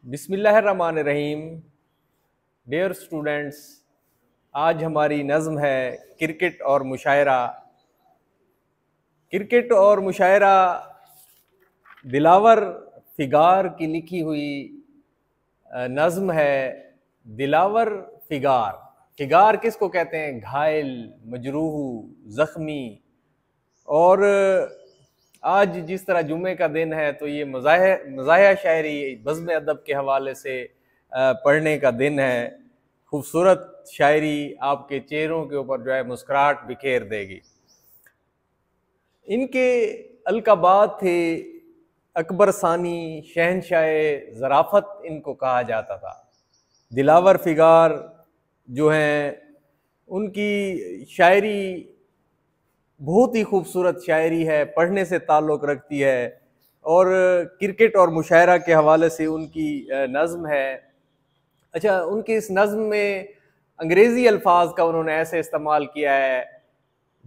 बिस्मिल्लाहिर्रहमानिर्रहीम। Dear students, आज हमारी नज़्म है क्रिकेट और मुशायरा। क्रिकेट और मुशायरा दिलावर फिगार की लिखी हुई नज़्म है। दिलावर फिगार, फिगार किसको कहते हैं? घायल, मजरूह, ज़ख्मी। और आज जिस तरह जुम्मे का दिन है तो ये मज़ाहिया शायरी बज़्म अदब के हवाले से पढ़ने का दिन है। खूबसूरत शायरी आपके चेहरों के ऊपर जो है मुस्कुराहट बिखेर देगी। इनके अलकाबात थे अकबर सानी, शहनशाह ज़राफ़त इनको कहा जाता था। दिलावर फिगार जो हैं उनकी शायरी बहुत ही खूबसूरत शायरी है, पढ़ने से ताल्लुक़ रखती है और क्रिकेट और मुशायरा के हवाले से उनकी नज़्म है। अच्छा, उनकी इस नज़्म में अंग्रेज़ी अल्फाज का उन्होंने ऐसे इस्तेमाल किया है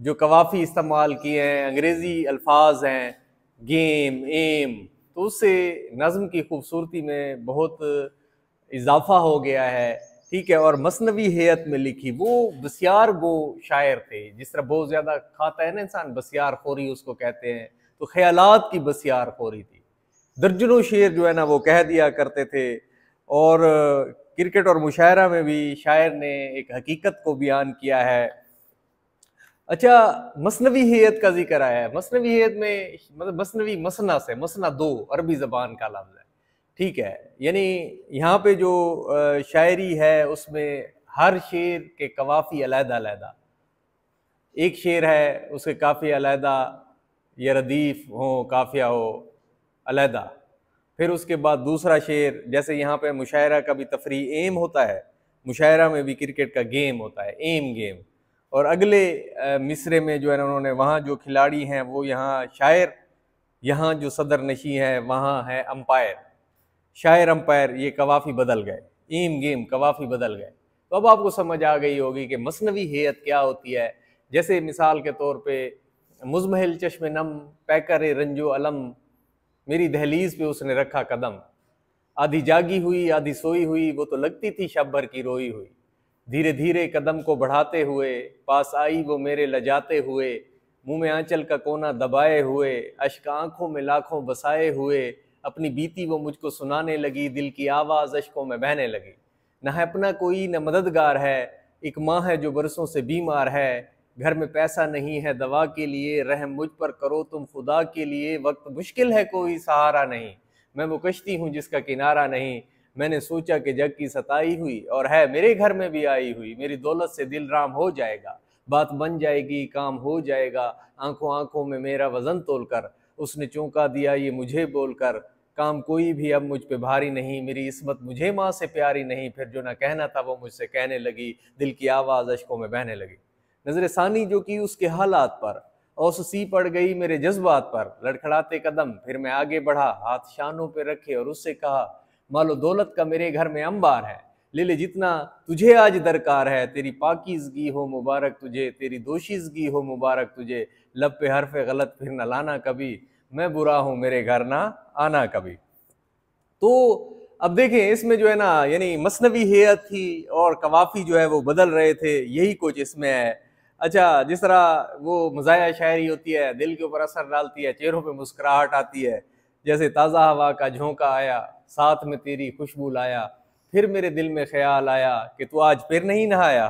जो कवाफ़ी इस्तेमाल किए हैं, अंग्रेज़ी अल्फाज हैं, गेम, एम, तो उससे नज़्म की खूबसूरती में बहुत इजाफ़ा हो गया है। ठीक है। और मसनवी हैत में लिखी, वो बसियार गो शायर थे। जिस तरह बहुत ज़्यादा खाता है ना इंसान, बसियार खोरी उसको कहते हैं, तो ख्यालात की बसियार खोरी थी। दर्जनों शेर जो है ना वो कह दिया करते थे। और क्रिकेट और मुशायरा में भी शायर ने एक हकीकत को बयान किया है। अच्छा, मसनवी हैत का जिक्र आया है। मसनवी हैत में मतलब मसनवी मसना से, मसना दो अरबी ज़बान का लफ्ज़ है। ठीक है। यानी यहाँ पे जो शायरी है उसमें हर शेर के कवाफ़ी अलहदा-अलहदा, एक शेर है उसके काफ़ी अलहदा या रदीफ़ हो, काफ़िया हो अलहदा। फिर उसके बाद दूसरा शेर, जैसे यहाँ पे मुशायरा का भी तफरी एम होता है, मुशायरा में भी क्रिकेट का गेम होता है, एम गेम। और अगले मिसरे में जो है ना उन्होंने वहाँ जो खिलाड़ी हैं वो यहाँ शायर, यहाँ जो सदर नशी है वहाँ है अंपायर। शायर अंपायर, ये कवाफ़ी बदल गए, एम गेम कवाफ़ी बदल गए। तो अब आपको समझ आ गई होगी कि मसनवी हैत क्या होती है। जैसे मिसाल के तौर पे मुज़महिल चश्म नम पैकर रंजो अलम, मेरी दहलीज पे उसने रखा कदम। आधी जागी हुई आधी सोई हुई, वो तो लगती थी शब भर की रोई हुई। धीरे धीरे कदम को बढ़ाते हुए पास आई वो मेरे लजाते हुए, मुंह में आंचल का कोना दबाए हुए, अश्क आंखों में लाखों बसाए हुए, अपनी बीती वो मुझको सुनाने लगी, दिल की आवाज़ अश्कों में बहने लगी। न है अपना कोई न मददगार है, एक माँ है जो बरसों से बीमार है। घर में पैसा नहीं है दवा के लिए, रहम मुझ पर करो तुम खुदा के लिए। वक्त मुश्किल है कोई सहारा नहीं, मैं वो कश्ती हूँ जिसका किनारा नहीं। मैंने सोचा कि जग की सताई हुई और है मेरे घर में भी आई हुई। मेरी दौलत से दिल राम हो जाएगा, बात बन जाएगी, काम हो जाएगा। आंखों आंखों में मेरा वजन तोल कर उसने चौंका दिया ये मुझे बोलकर, काम कोई भी अब मुझ पे भारी नहीं, मेरी इस्मत मुझे माँ से प्यारी नहीं। फिर जो ना कहना था वो मुझसे कहने लगी, दिल की आवाज़ अश्कों में बहने लगी। नजर सानी जो की उसके हालात पर, औससी पड़ गई मेरे जज्बात पर। लड़खड़ाते कदम फिर मैं आगे बढ़ा, हाथ शानों पे रखे और उससे कहा, मालो दौलत का मेरे घर में अंबार है, ले ले जितना तुझे आज दरकार है। तेरी पाकीज़गी हो मुबारक तुझे, तेरी दोशीज़गी हो मुबारक तुझे। लब पे हर्फ गलत फिर न लाना कभी, मैं बुरा हूँ मेरे घर ना आना कभी। तो अब देखें इसमें जो है ना, यानी मसनवी हैत थी और कवाफ़ी जो है वो बदल रहे थे, यही कुछ इसमें है। अच्छा, जिस तरह वो मज़ाहिया शायरी होती है, दिल के ऊपर असर डालती है, चेहरों पे मुस्कुराहट आती है। जैसे ताज़ा हवा का झोंका आया, साथ में तेरी खुशबू लाया, फिर मेरे दिल में ख्याल आया कि तू आज फिर नहीं नहाया।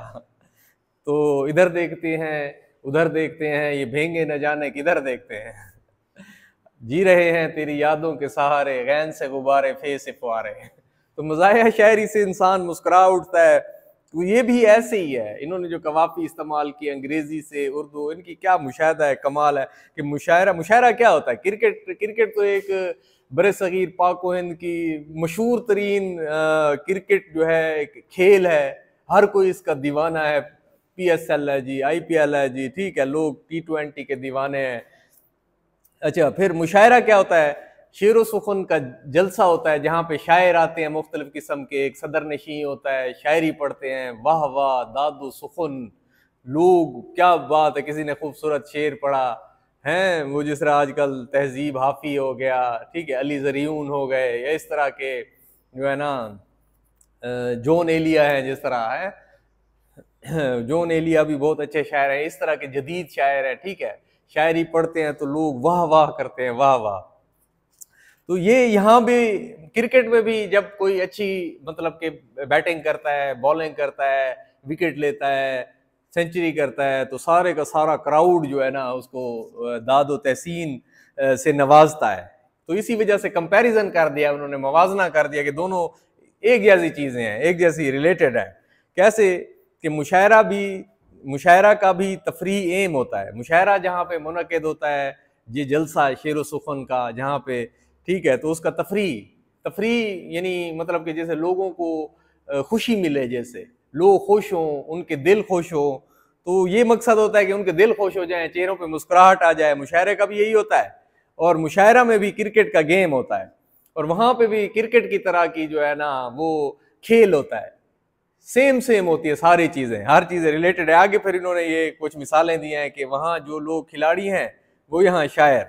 तो इधर देखते हैं उधर देखते हैं, ये भेंगे न जाने किधर देखते हैं। जी रहे हैं तेरी यादों के सहारे, गैन से गुब्बारे फे से फुआरे। तो मज़ाहिया शायरी से इंसान मुस्कुरा उठता है। तो ये भी ऐसे ही है। इन्होंने जो कवाफ़ी इस्तेमाल की अंग्रेज़ी से उर्दू, इनकी क्या मुशाहदा है, कमाल है। कि मुशायरा, मुशायरा क्या होता है? क्रिकेट, क्रिकेट तो एक बरसगीर पाक व हिंद की मशहूर तरीन क्रिकेट जो है एक खेल है। हर कोई इसका दीवाना है। PSL है जी, IPL है जी, ठीक है, लोग T20 के दीवाने हैं। अच्छा, फिर मुशायरा क्या होता है? शेर व सुखन का जलसा होता है, जहाँ पे शायर आते हैं मुख्तलिफ किस्म के, एक सदर नशी होता है, शायरी पढ़ते हैं, वाह वाह दादू सुखन, लोग क्या बात है, किसी ने खूबसूरत शेर पढ़ा है, वो जिस तरह आजकल तहजीब हाफी हो गया, ठीक है, अली जरियून हो गए, या इस तरह के जो है ना जॉन एलिया है, जिस तरह है जॉन एलिया भी बहुत अच्छे शायर हैं, इस तरह के जदीद शायर हैं, ठीक है। शायरी पढ़ते हैं तो लोग वाह वाह करते हैं, वाह वाह। तो ये यहाँ भी क्रिकेट में भी जब कोई अच्छी मतलब के बैटिंग करता है, बॉलिंग करता है, विकेट लेता है, सेंचुरी करता है, तो सारे का सारा क्राउड जो है ना उसको दादो तहसीन से नवाजता है। तो इसी वजह से कंपैरिजन कर दिया उन्होंने, मवाजना कर दिया कि दोनों एक जैसी चीजें हैं, एक जैसी रिलेटेड है। कैसे कि मुशायरा का भी तफरी एम होता है। मुशायरा जहाँ पे मुनक़िद होता है, ये जलसा शेर सुखन का जहाँ पे, ठीक है, तो उसका तफरी यानी मतलब कि जैसे लोगों को खुशी मिले, जैसे लोग खुश हों, उनके दिल खुश हो, तो ये मकसद होता है कि उनके दिल खुश हो जाए, चेहरों पे मुस्कुराहट आ जाए। मुशायरे का भी यही होता है। और मुशायरा में भी क्रिकेट का गेम होता है, और वहां पे भी क्रिकेट की तरह की जो है ना वो खेल होता है। सेम होती है सारी चीजें, हर चीज रिलेटेड है। आगे फिर इन्होंने ये कुछ मिसालें दी हैं कि वहां जो लोग खिलाड़ी हैं वो यहाँ शायर,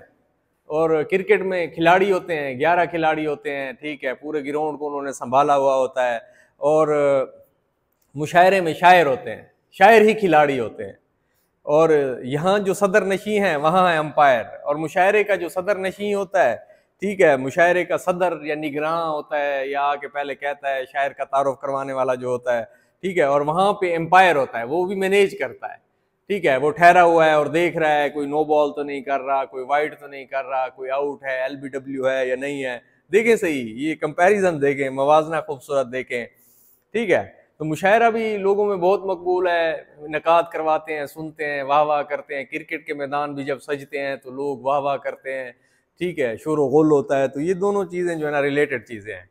और क्रिकेट में खिलाड़ी होते हैं, 11 खिलाड़ी होते हैं, ठीक है, पूरे ग्राउंड को उन्होंने संभाला हुआ होता है। और मुशायरे में शायर होते हैं, शायर ही खिलाड़ी होते हैं। और यहाँ जो सदर नशी हैं वहाँ है अंपायर। और मुशायरे का जो सदर नशी होता है, ठीक है, मुशायरे का सदर या निगरां होता है, या आके पहले कहता है, शायर का तारुफ करवाने वाला जो होता है, ठीक है। और वहाँ पे एम्पायर होता है, वो भी मैनेज करता है, ठीक है, वो ठहरा हुआ है और देख रहा है कोई नो बॉल तो नहीं कर रहा, कोई वाइड तो नहीं कर रहा, कोई आउट है, LBW है या नहीं है, देखें सही, ये कंपैरिजन देखें, मवाजना खूबसूरत देखें, ठीक है। तो मुशायरा भी लोगों में बहुत मकबूल है, नकाद करवाते हैं, सुनते हैं, वाह वाह करते हैं। क्रिकेट के मैदान भी जब सजते हैं तो लोग वाह वाह करते हैं, ठीक है, शोर गुल होता है। तो ये दोनों चीज़ें जो है ना रिलेटेड चीज़ें हैं।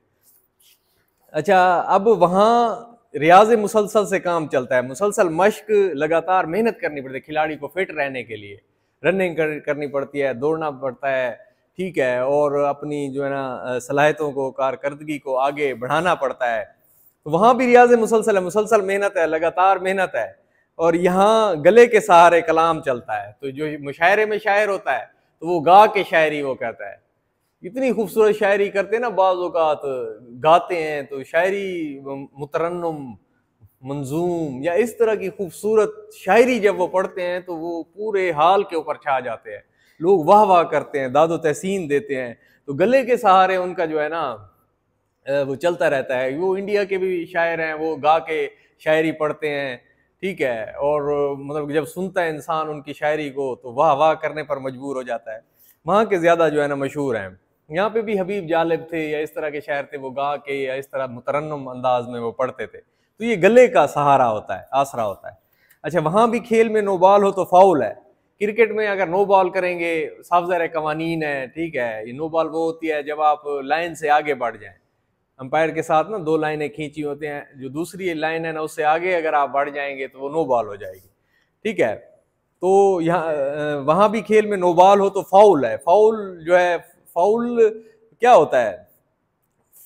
अच्छा, अब वहाँ रियाज मुसलसल से काम चलता है, मुसलसल मश्क, लगातार मेहनत करनी पड़ती है खिलाड़ी को फिट रहने के लिए, रनिंग करनी पड़ती है, दौड़ना पड़ता है, ठीक है, और अपनी जो है ना सलाहियतों को, कारकर्दगी को आगे बढ़ाना पड़ता है। तो वहाँ भी रियाज मुसलसल है, मुसलसल मेहनत है, लगातार मेहनत है। और यहाँ गले के सहारे कलाम चलता है। तो जो मुशायरे में शायर होता है तो वो गा के शायरी वो कहता है, इतनी खूबसूरत शायरी करते हैं ना, बाज़ औक़ात गाते हैं तो शायरी मुतरन्नुम, मंजूम या इस तरह की खूबसूरत शायरी जब वो पढ़ते हैं तो वो पूरे हाल के ऊपर छा जाते हैं, लोग वाह वाह करते हैं, दादो तहसीन देते हैं। तो गले के सहारे उनका जो है ना वो चलता रहता है। वो इंडिया के भी शायर हैं, वो गा के शायरी पढ़ते हैं, ठीक है। और मतलब जब सुनता है इंसान उनकी शायरी को तो वाह वाह करने पर मजबूर हो जाता है। वहाँ के ज़्यादा जो है ना मशहूर हैं। यहाँ पे भी हबीब जालिब थे या इस तरह के शायर थे, वो गा के या इस तरह मुतरन्नुम अंदाज में वो पढ़ते थे। तो ये गले का सहारा होता है, आसरा होता है। अच्छा, वहाँ भी खेल में नो बॉल हो तो फाउल है। क्रिकेट में अगर नो बॉल करेंगे, साफ ज़ाहिर कवानीन है, ठीक है। ये नो बॉल वो होती है जब आप लाइन से आगे बढ़ जाएं, अंपायर के साथ ना 2 लाइनें खींची होती हैं, जो दूसरी लाइन है ना उससे आगे अगर आप बढ़ जाएंगे तो वो नो बॉल हो जाएगी, ठीक है। तो यहाँ वहाँ भी खेल में नो बॉल हो तो फाउल है। फाउल जो है, फाउल क्या होता है?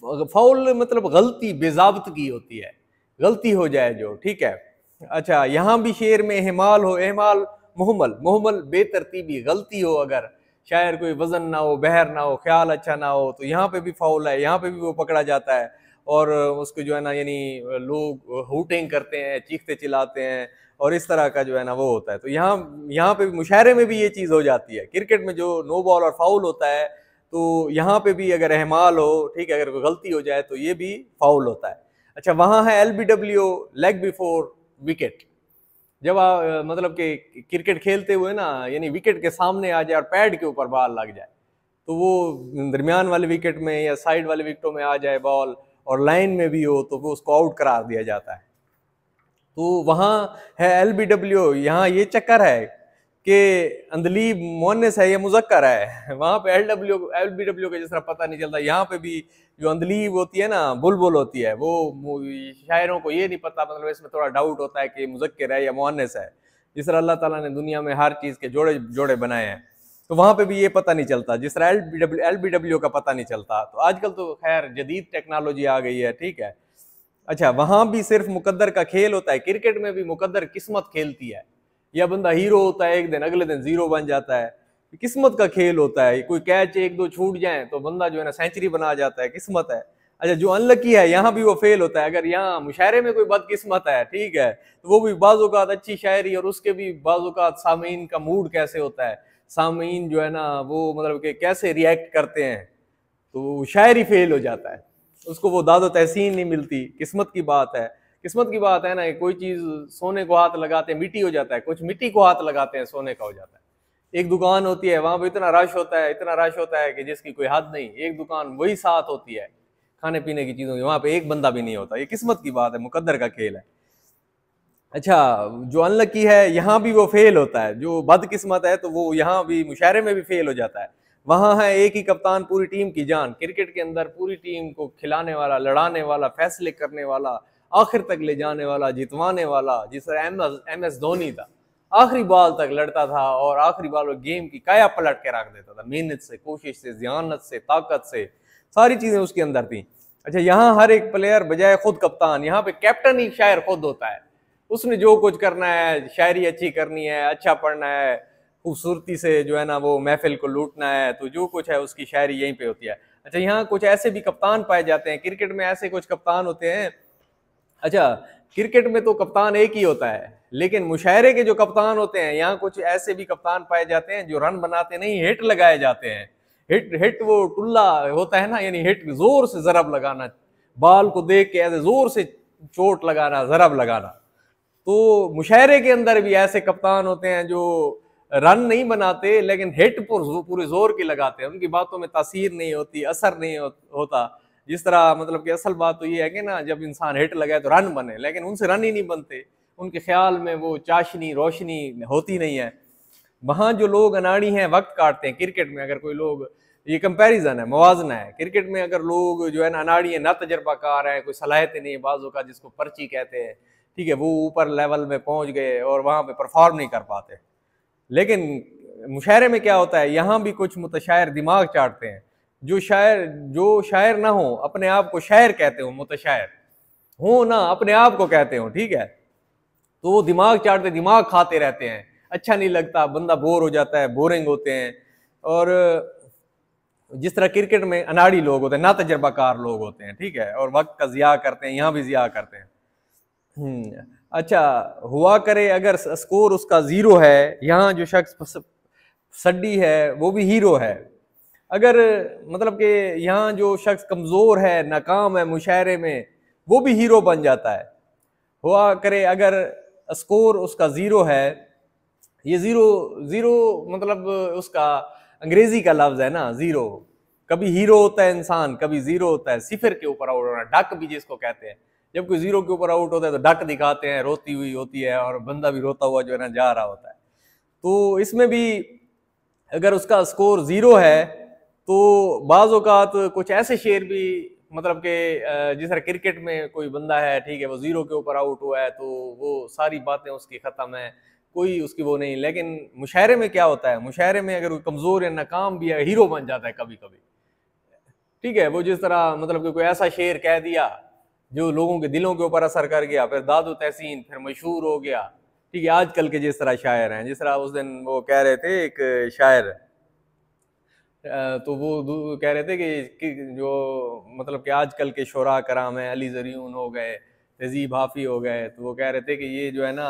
फाउल मतलब गलती, बेज़ाब्तगी होती है, गलती हो जाए जो, ठीक है। अच्छा, यहाँ भी शेर में एहमाल हो, एहमाल मुहमल, मुहमल बेतरतीबी, गलती हो, अगर शायर कोई वजन ना हो, बहर ना हो, ख्याल अच्छा ना हो, तो यहाँ पे भी फाउल है, यहाँ पे भी वो पकड़ा जाता है। और उसको जो है ना यानी लोग हुटिंग करते हैं, चीखते चिल्लाते हैं, और इस तरह का जो है ना वो होता है। तो यहाँ पे भी मुशायरे में भी ये चीज़ हो जाती है। क्रिकेट में जो नो बॉल और फाउल होता है, तो यहाँ पे भी अगर एहमाल हो, ठीक है, अगर कोई गलती हो जाए तो ये भी फाउल होता है। अच्छा, वहाँ है LBW, लेग बिफोर विकेट। जब आप मतलब कि क्रिकेट खेलते हुए ना यानी विकेट के सामने आ जाए और पैड के ऊपर बॉल लग जाए, तो वो दरमियान वाले विकेट में या साइड वाले विकेटों में आ जाए बॉल और लाइन में भी हो तो वो उसको आउट करार दिया जाता है। तो वहाँ है LBW। यहाँ ये चक्कर है कि अंदलीब मुअन्नस है या मुज़क्कर है, वहाँ पे LBW का जिस तरह पता नहीं चलता, यहाँ पे भी जो अंदलीब होती है ना, बुलबुल होती है, वो शायरों को ये नहीं पता, मतलब इसमें थोड़ा डाउट होता है कि मुज़क्कर है या मुअन्नस है। जिस तरह अल्लाह ताला ने दुनिया में हर चीज़ के जोड़े जोड़े बनाए हैं, तो वहाँ पे भी ये पता नहीं चलता, जिस तरह LBW का पता नहीं चलता। तो आजकल तो खैर जदीद टेक्नोलॉजी आ गई है, ठीक है। अच्छा, वहाँ भी सिर्फ मुकद्दर का खेल होता है। क्रिकेट में भी मुकद्दर किस्मत खेलती है, या बंदा हीरो होता है एक दिन, अगले दिन जीरो बन जाता है, किस्मत का खेल होता है। कोई कैच 1-2 छूट जाए तो बंदा जो है ना सेंचुरी बना जाता है, किस्मत है। अच्छा, जो अनलकी है यहाँ भी वो फेल होता है। अगर यहाँ मुशायरे में कोई बदकिस्मत है, ठीक है, तो वो भी बाज़-औक़ात अच्छी शायरी और उसके भी बाज़-औक़ात सामीन का मूड कैसे होता है, सामीन जो है ना वो मतलब कि कैसे रिएक्ट करते हैं, तो शायरी फेल हो जाता है, उसको वो दाद तहसीन नहीं मिलती। किस्मत की बात है, किस्मत की बात है ना, कोई चीज़ सोने को हाथ लगाते हैं मिट्टी हो जाता है, कुछ मिट्टी को हाथ लगाते हैं सोने का हो जाता है। एक दुकान होती है, वहां पर इतना रश होता है, इतना रश होता है कि जिसकी कोई हद नहीं। एक दुकान वही साथ होती है खाने पीने की चीजों की, वहां पे एक बंदा भी नहीं होता। ये किस्मत की बात है, मुकद्दर का खेल है। अच्छा, जो अनलकी है यहाँ भी वो फेल होता है, जो बदकिस्मत है तो वो यहाँ भी मुशायरे में भी फेल हो जाता है। वहां है एक ही कप्तान पूरी टीम की जान, क्रिकेट के अंदर पूरी टीम को खिलाने वाला, लड़ाने वाला, फैसले करने वाला, आखिर तक ले जाने वाला, जितवाने वाला, जिस तरह एम एस धोनी था, आखिरी बॉल तक लड़ता था और आखिरी बॉल में गेम की काया पलट के रख देता था, मेहनत से, कोशिश से, ज़ियानत से, ताकत से, सारी चीजें उसके अंदर थी। अच्छा, यहाँ हर एक प्लेयर बजाय खुद कप्तान, यहाँ पे कैप्टन ही शायर खुद होता है। उसने जो कुछ करना है, शायरी अच्छी करनी है, अच्छा पढ़ना है, खूबसूरती से जो है ना वो महफिल को लूटना है, तो जो कुछ है उसकी शायरी यहीं पे होती है। अच्छा, यहाँ कुछ ऐसे भी कप्तान पाए जाते हैं, क्रिकेट में ऐसे कुछ कप्तान होते हैं। अच्छा, क्रिकेट में तो कप्तान एक ही होता है, लेकिन मुशायरे के जो कप्तान होते हैं, यहाँ कुछ ऐसे भी कप्तान पाए जाते हैं जो रन बनाते नहीं, हिट लगाए जाते हैं। हिट हिट वो टुल्ला होता है ना, यानी हिट जोर से जरब लगाना, बाल को देख के ऐसे जोर से चोट लगाना, जरब लगाना। तो मुशायरे के अंदर भी ऐसे कप्तान होते हैं जो रन नहीं बनाते लेकिन हिट पूरे जोर की लगाते हैं, उनकी बातों में तासीर नहीं होती, असर नहीं होता। जिस तरह मतलब कि असल बात तो ये है कि ना, जब इंसान हिट लगाए तो रन बने, लेकिन उनसे रन ही नहीं बनते, उनके ख्याल में वो चाशनी रोशनी होती नहीं है। वहां जो लोग अनाड़ी हैं वक्त काटते हैं, क्रिकेट में अगर कोई लोग, ये कंपैरिजन है, मुवाजना है, क्रिकेट में अगर लोग जो है ना अनाड़ी है, ना तजर्बाकार है, कोई सलाहियत नहीं है, बाजू का जिसको पर्ची कहते हैं, ठीक है, वो ऊपर लेवल में पहुंच गए और वहां पे परफॉर्म नहीं कर पाते। लेकिन मुशायरे में क्या होता है, यहाँ भी कुछ मुतशायर दिमाग चाटते हैं। जो शायर ना हो, अपने आप को शायर कहते हो, मुतशायर हो ना, अपने आप को कहते हो, ठीक है, तो वो दिमाग चाटते, दिमाग खाते रहते हैं, अच्छा नहीं लगता, बंदा बोर हो जाता है, बोरिंग होते हैं। और जिस तरह क्रिकेट में अनाड़ी लोग होते हैं, ना तजर्बाकार लोग होते हैं, ठीक है, और वक्त का जिया करते हैं, यहाँ भी जिया करते हैं। अच्छा, हुआ करे अगर स्कोर उसका 0 है, यहाँ जो शख्स सड्डी है वो भी हीरो है। अगर मतलब कि यहाँ जो शख्स कमजोर है, नाकाम है मुशायरे में, वो भी हीरो बन जाता है। हुआ करे अगर स्कोर उसका 0 है, ये जीरो मतलब उसका अंग्रेजी का लफ्ज है ना, जीरो। कभी हीरो होता है इंसान, कभी जीरो होता है, सिफर के ऊपर आउट होना, डक भी जिसको कहते हैं। जब कोई जीरो के ऊपर आउट होता है तो डक दिखाते हैं, रोती हुई होती है और बंदा भी रोता हुआ जो है ना जा रहा होता है। तो इसमें भी अगर उसका स्कोर 0 है तो बाज़ औक़ात कुछ ऐसे शेर भी, मतलब कि जिस तरह क्रिकेट में कोई बंदा है, ठीक है, वो 0 के ऊपर आउट हुआ है तो वो सारी बातें उसकी ख़त्म है, कोई उसकी वो नहीं। लेकिन मुशायरे में क्या होता है, मुशायरे में अगर कोई कमज़ोर या नाकाम भी है, हीरो बन जाता है कभी कभी, ठीक है। वो जिस तरह मतलब कि कोई ऐसा शेर कह दिया जो लोगों के दिलों के ऊपर असर कर गया, फिर दादो तहसीन, फिर मशहूर हो गया, ठीक है। आजकल के जिस तरह शायर हैं, जिस तरह उस दिन वो कह रहे थे एक शायर, तो वो कह रहे थे कि जो मतलब कि आजकल के शुरा कराम हैं, अली ज़रियून हो गए, तहज़ीब हाफ़ी हो गए, तो वो कह रहे थे कि ये जो है ना,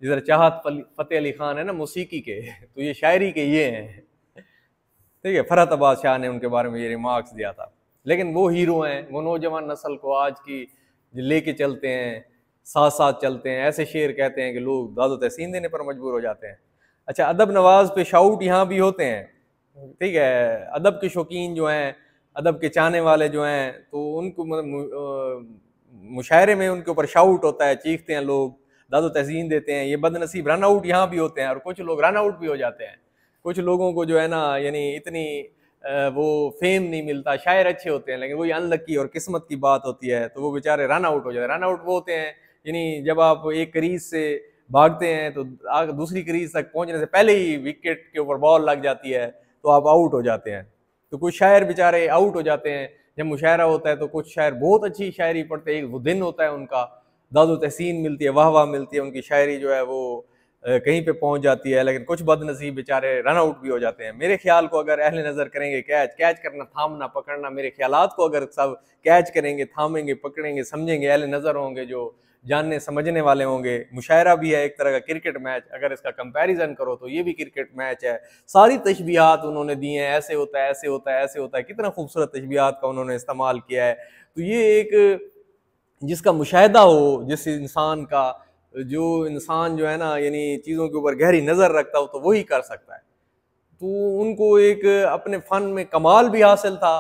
जिस तरह चाहत फ़तेह अली ख़ान है ना मौसीकी के, तो ये शायरी के ये हैं, ठीक है। फ़रहत अब्बास शाह ने उनके बारे में ये रिमार्क्स दिया था। लेकिन वो हीरो हैं, वो नौजवान नस्ल को आज की लेके चलते हैं, साथ साथ चलते हैं। ऐसे शेर कहते हैं कि लोग दादो तहसीन देने पर मजबूर हो जाते हैं। अच्छा, अदब नवाज पे शाउट यहाँ भी होते हैं, ठीक है। अदब के शौकीन जो हैं, अदब के चाहने वाले जो हैं, तो उनको मुशायरे में उनके ऊपर शाउट होता है, चीखते हैं लोग, दादो तहसीन देते हैं। ये बदनसीब रन आउट यहाँ भी होते हैं, और कुछ लोग रन आउट भी हो जाते हैं। कुछ लोगों को जो है ना, यानी इतनी वो फेम नहीं मिलता, शायर अच्छे होते हैं लेकिन वही अनलकी और किस्मत की बात होती है, तो वो बेचारे रन आउट हो जाते हैं। रन आउट वो होते हैं, यानी जब आप एक क्रीज से भागते हैं तो दूसरी क्रीज तक पहुंचने से पहले ही विकेट के ऊपर बॉल लग जाती है तो आप आउट हो जाते हैं। तो कुछ शायर बेचारे आउट हो जाते हैं जब मुशायरा होता है। तो कुछ शायर बहुत अच्छी शायरी पढ़ते हैं, वो दिन होता है उनका, दादो तहसीन मिलती है, वाह वाह मिलती है, उनकी शायरी जो है वो कहीं पे पहुंच जाती है, लेकिन कुछ बदनसीब बेचारे रन आउट भी हो जाते हैं। मेरे ख्याल को अगर अहले नज़र करेंगे कैच करना, थामना, पकड़ना, मेरे ख्यालात को अगर सब कैच करेंगे, थामेंगे, पकड़ेंगे, समझेंगे, अहले नज़र होंगे जो जानने समझने वाले होंगे। मुशायरा भी है एक तरह का क्रिकेट मैच, अगर इसका कंपैरिजन करो तो ये भी क्रिकेट मैच है। सारी तशबीहात उन्होंने दी हैं, ऐसे होता है, ऐसे होता है, ऐसे होता है, कितना खूबसूरत तशबीहात का उन्होंने इस्तेमाल किया है। तो ये एक जिसका मुशाहिदा हो, जिस इंसान का, जो इंसान जो है ना यानी चीज़ों के ऊपर गहरी नज़र रखता हो, तो वही कर सकता है। तो उनको एक अपने फ़न में कमाल भी हासिल था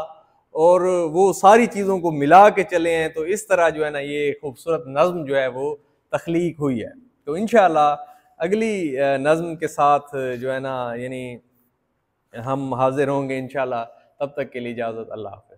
और वो सारी चीज़ों को मिला के चले हैं। तो इस तरह जो है ना ये खूबसूरत नज़्म जो है वो तख्लीक हुई है। तो इंशाअल्लाह अगली नज़्म के साथ जो है ना यानी हम हाजिर होंगे इंशाअल्लाह। तब तक के लिए इजाज़त, अल्लाह हाफ़िज़।